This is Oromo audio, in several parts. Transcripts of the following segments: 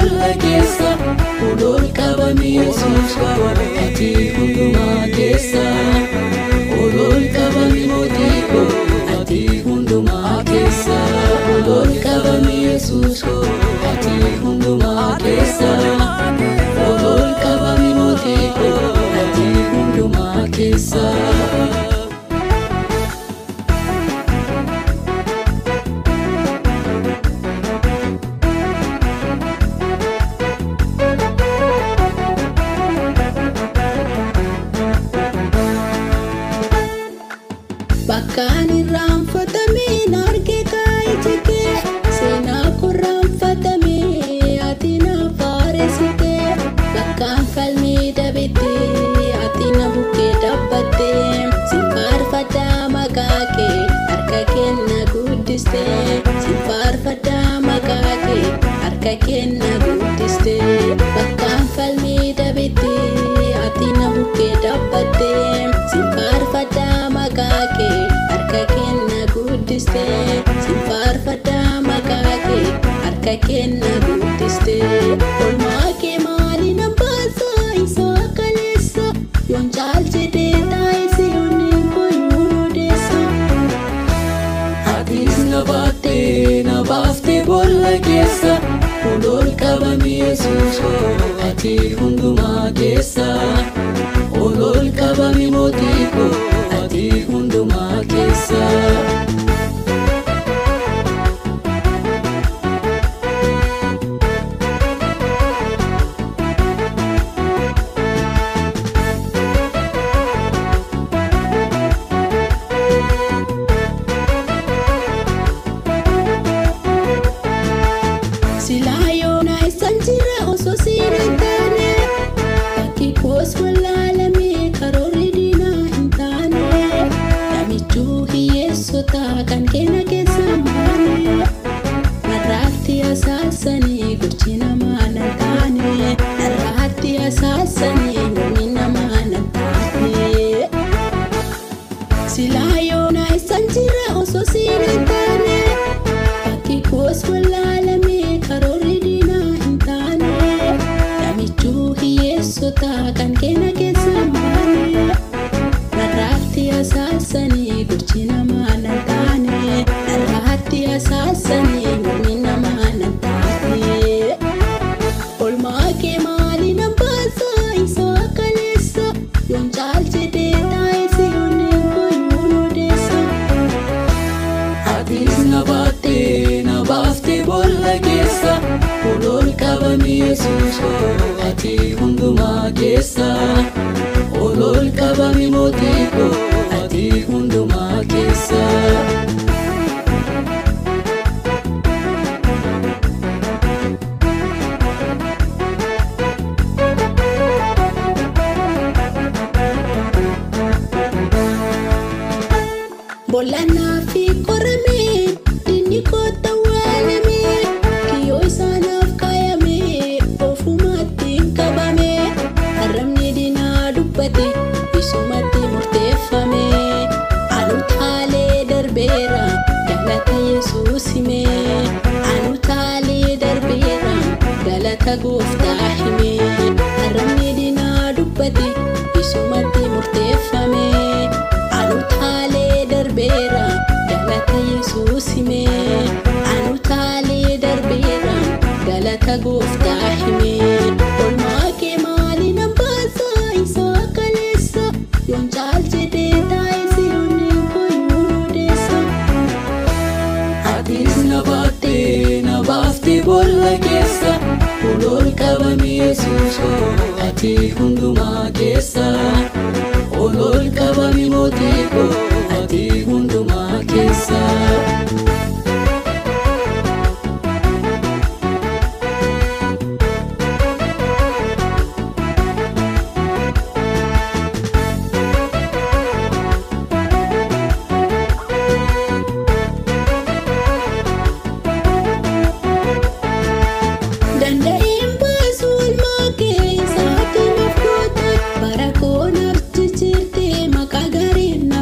bolla keessa Olol qabami Yesuus ati hundumaa keessa Olol qabami mootii koo ati hundumaa keessa Olol qabami Yesuus ati hundumaa keessa Olol qabami mootii koo ati hundumaa keessa Bakkaan irraanfatameen argee kaayitee seenaa korraanfatamee ati na faaresitee bakkaan falmii dabettee ati na bukkee dhaabbattee si faarfadhaa maqaa kee harka kee na guddistee si faarfadhaa maqaa kee harka kee na guddistee bakkaan falmii dabettee ati na bukkee dhaabbattee si faarfadhaa maqaa kee harka kee na guddistee si faarfadhaa maqaa kee harka kee na guddistee olmaa kee maali na baasaa isaa kaleessa yoon caalchitee taa'isi onneen koyuun odeessa Atis na baaftee bolla keessa Olol qabami Yesuus ati hundumaa keessa Olol qabami mootii koo ati hundumaa keessa silaa yoona isaan jira osoo siina taane bakki koos wallaalamee karoorri diinaa hin taane namichuu hiyyeessotaa kan keenya keessa maane narraatti asaasanii gochi namaa nan taane narraatti asaasanii mormi namaa nan taane silaa yoona isaan jira osoo siina taane bakki koos wallaalamee karoorri diinaa hin taane namichuu hiyyeessotaa kan keenya keessa maane narraatti asaasanii gochi namaa nan taane narraatti asaasanii mormi namaa nan taane olmaa kee maali na baasaa isaa kaleessa yoon caalchitee taa'isi onneen koyuun odeessa Atis na baaftee bolla keessa Olol qabami Yesuus ati hundumaa keessa Olol qabami mootii koo ati hundumaa keessa Bollanaa fi qoramee dinni koota waalamee kiyyoo isaanaaf kaayamee ofumaatti qabamee haramni dinaa dubbate isumatti murteeffamee anutaalee darbeera galata Yesuus himee anutaalee darbeera galata gooftaa himee haramni dinaa dubbate isumatti murteeffamee anutaalee darbeera galata Yesuus himee anutaalee darbeera galata gooftaa himee olmaa kee maali na baasaa isaa kaleessa yoon caalchitee taa'isi onneen koyuun odeessa Atis na baaftee bolla keessa Olol qabami Yesuus ati hundumaa keessa Olol qabami mootii koo ati hundumaa keessa danda'een baasuu olmaa kee isaatiin of goote bara koon archi jirtee maqaa gaarii na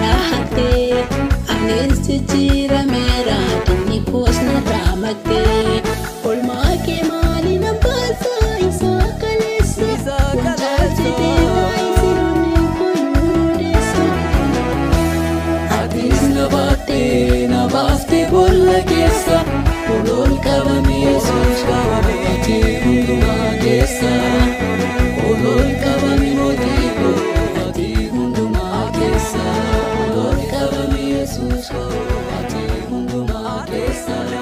narahate anis jijjiirameera dinni koos narraamate olmaa kee maali nambasa isaa kaleessa wanjaalchitee waayisi onneen koyyuu deessa Atis na baaftee boolla keessa ol qabame Yesuus ati hundumaa keessa ol qabame mootii koo ati hundumaa keessa ol qabame Yesuus ati hundumaa keessa.